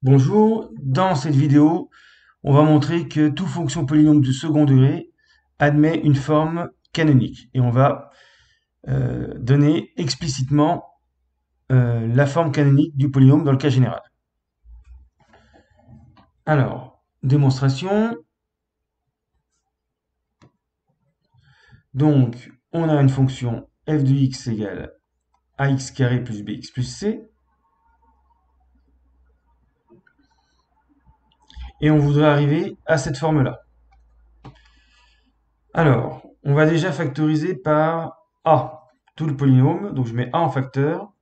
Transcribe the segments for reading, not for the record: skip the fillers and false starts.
Bonjour, dans cette vidéo, on va montrer que toute fonction polynôme de second degré admet une forme canonique. Et on va donner explicitement la forme canonique du polynôme dans le cas général. Alors, démonstration. Donc, on a une fonction f de x égale ax carré plus bx plus c. Et on voudrait arriver à cette forme-là. Alors, on va déjà factoriser par a, tout le polynôme. Donc, je mets a en facteur.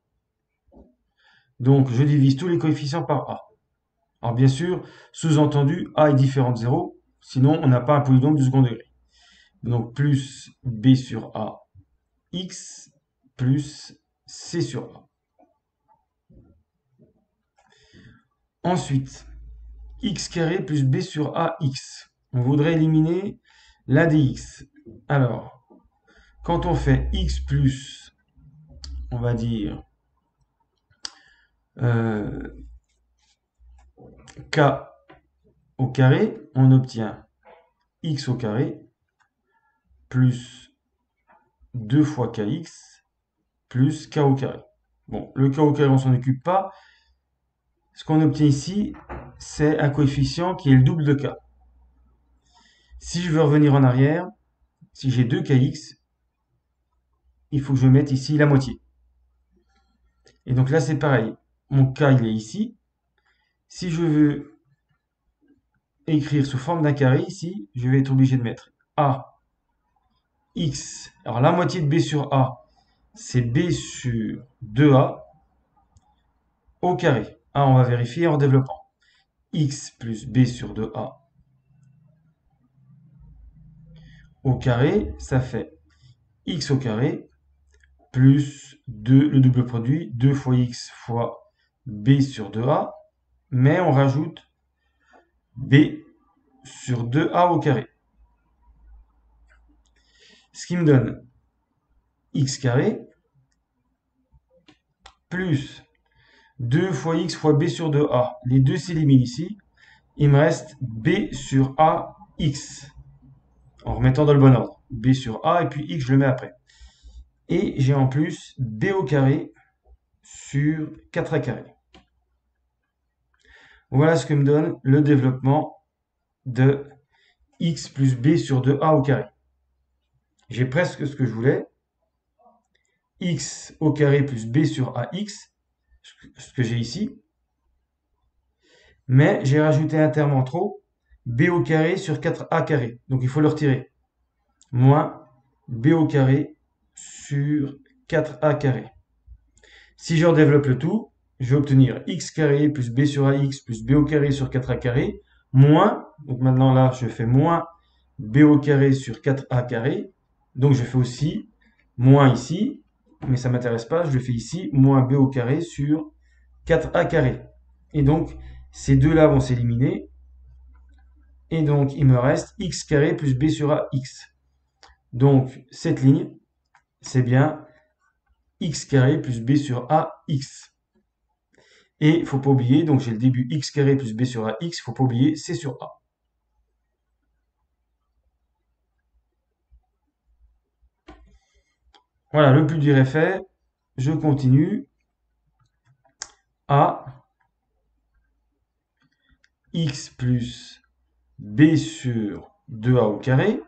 Donc, je divise tous les coefficients par a. Alors, bien sûr, sous-entendu, a est différent de 0, sinon on n'a pas un polynôme du second degré. Donc, plus b sur a x plus c sur a. Ensuite, x carré plus b sur a x. On voudrait éliminer l'un des x. Alors, quand on fait x plus, on va dire, k au carré, on obtient x au carré plus 2 fois kx plus k au carré. Bon, le k au carré, on s'en occupe pas. Ce qu'on obtient ici, c'est un coefficient qui est le double de k. Si je veux revenir en arrière, si j'ai 2kx, il faut que je mette ici la moitié. Et donc là, c'est pareil. Mon k, il est ici. Si je veux écrire sous forme d'un carré ici, je vais être obligé de mettre a x. Alors la moitié de b sur a, c'est b sur 2a au carré. A, on va vérifier en développant. X plus b sur 2a au carré, ça fait x au carré plus 2, le double produit, 2 fois x fois b sur 2a, mais on rajoute b sur 2a au carré. Ce qui me donne x carré plus 2 fois x fois b sur 2a. Les deux s'éliminent ici. Il me reste b sur a x. En remettant dans le bon ordre. B sur a et puis x, je le mets après. Et j'ai en plus b au carré sur 4a carré. Voilà ce que me donne le développement de x plus b sur 2a au carré. J'ai presque ce que je voulais. X au carré plus b sur ax, ce que j'ai ici. Mais j'ai rajouté un terme en trop, b au carré sur 4a carré. Donc il faut le retirer. Moins b au carré sur 4a carré. Si je redéveloppe le tout, je vais obtenir x carré plus b sur ax plus b au carré sur 4a carré, moins, donc maintenant là je fais moins b au carré sur 4a carré, donc je fais aussi moins ici, mais ça ne m'intéresse pas, je le fais ici, moins b au carré sur 4a carré. Et donc ces deux-là vont s'éliminer, et donc il me reste x carré plus b sur ax. Donc cette ligne, c'est bien x carré plus b sur ax. Et il ne faut pas oublier, donc j'ai le début x carré plus b sur ax, il ne faut pas oublier c sur a. Voilà, le plus dur est fait. Je continue. A x plus b sur 2a au carré.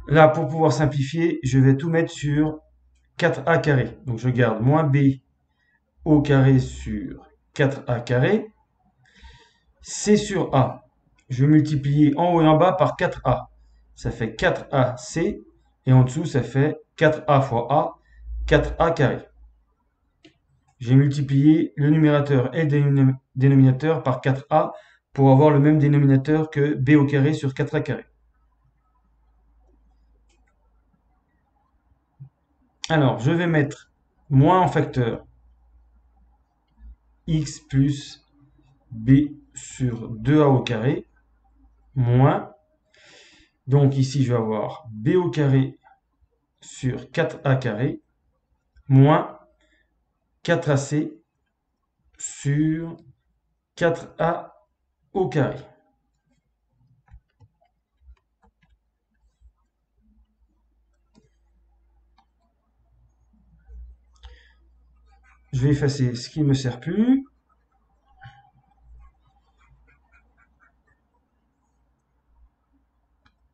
Là, pour pouvoir simplifier, je vais tout mettre sur 4a carré. Donc je garde moins b au carré sur 4a carré. C sur a. Je vais multiplier en haut et en bas par 4a. Ça fait 4ac. Et en dessous, ça fait 4a fois a, 4a carré. J'ai multiplié le numérateur et le dénominateur par 4a pour avoir le même dénominateur que b au carré sur 4a carré. Alors, je vais mettre moins en facteur x plus b sur 2a au carré, moins. Donc ici, je vais avoir b au carré sur 4a carré, moins 4ac sur 4a au carré. Je vais effacer ce qui ne me sert plus.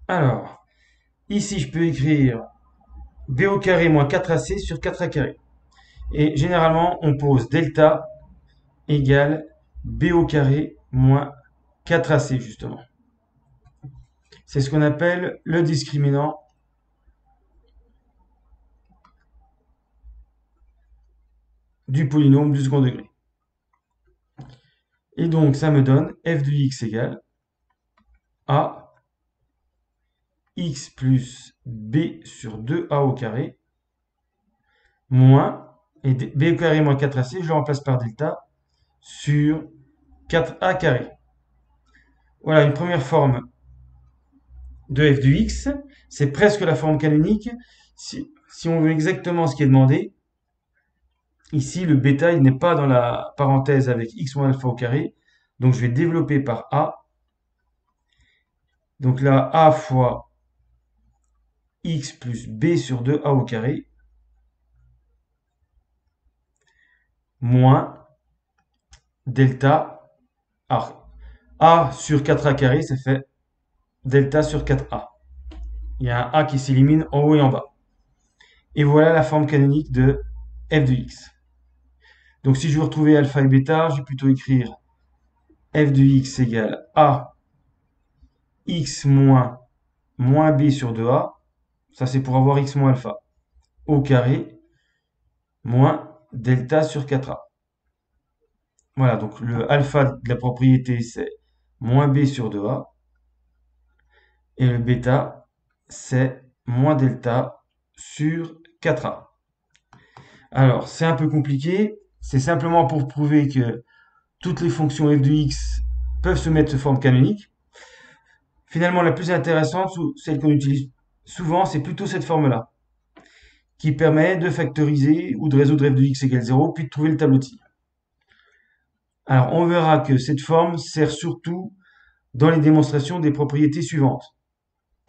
Alors, ici, je peux écrire b au carré moins 4ac sur 4a carré. Et généralement, on pose delta égale b au carré moins 4ac, justement. C'est ce qu'on appelle le discriminant du polynôme du second degré. Et donc, ça me donne f de x égale a x plus b sur 2a au carré moins, et b au carré moins 4ac, je le remplace par delta, sur 4a carré. Voilà une première forme de f de x. C'est presque la forme canonique. Si on veut exactement ce qui est demandé, ici le bêta il n'est pas dans la parenthèse avec x moins alpha au carré. Donc je vais développer par a. Donc là, a fois x plus b sur 2a au carré moins delta. Alors, a sur 4a carré, ça fait delta sur 4a. Il y a un a qui s'élimine en haut et en bas. Et voilà la forme canonique de f de x. Donc si je veux retrouver alpha et bêta, je vais plutôt écrire f de x égale a x moins b sur 2a. Ça c'est pour avoir x moins alpha au carré moins delta sur 4a. Voilà, donc le alpha de la propriété c'est moins b sur 2a. Et le bêta c'est moins delta sur 4a. Alors, c'est un peu compliqué. C'est simplement pour prouver que toutes les fonctions f de x peuvent se mettre sous forme canonique. Finalement, la plus intéressante, celle qu'on utilise souvent, c'est plutôt cette forme-là, qui permet de factoriser ou de résoudre f de x égale 0, puis de trouver le tableau de signes. Alors, on verra que cette forme sert surtout dans les démonstrations des propriétés suivantes.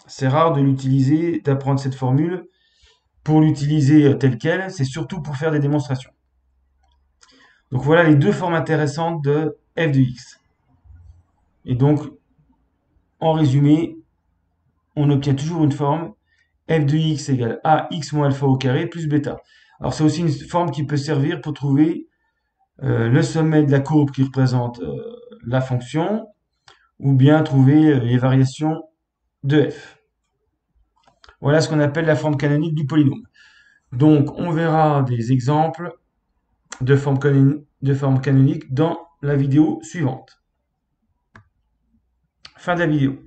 C'est rare de l'utiliser, d'apprendre cette formule. Pour l'utiliser telle quelle, c'est surtout pour faire des démonstrations. Donc voilà les deux formes intéressantes de f de x. Et donc, en résumé, on obtient toujours une forme f de x égale a x moins alpha au carré plus bêta. Alors c'est aussi une forme qui peut servir pour trouver le sommet de la courbe qui représente la fonction, ou bien trouver les variations de f. Voilà ce qu'on appelle la forme canonique du polynôme. Donc on verra des exemples de formes canoniques dans la vidéo suivante. Fin de la vidéo.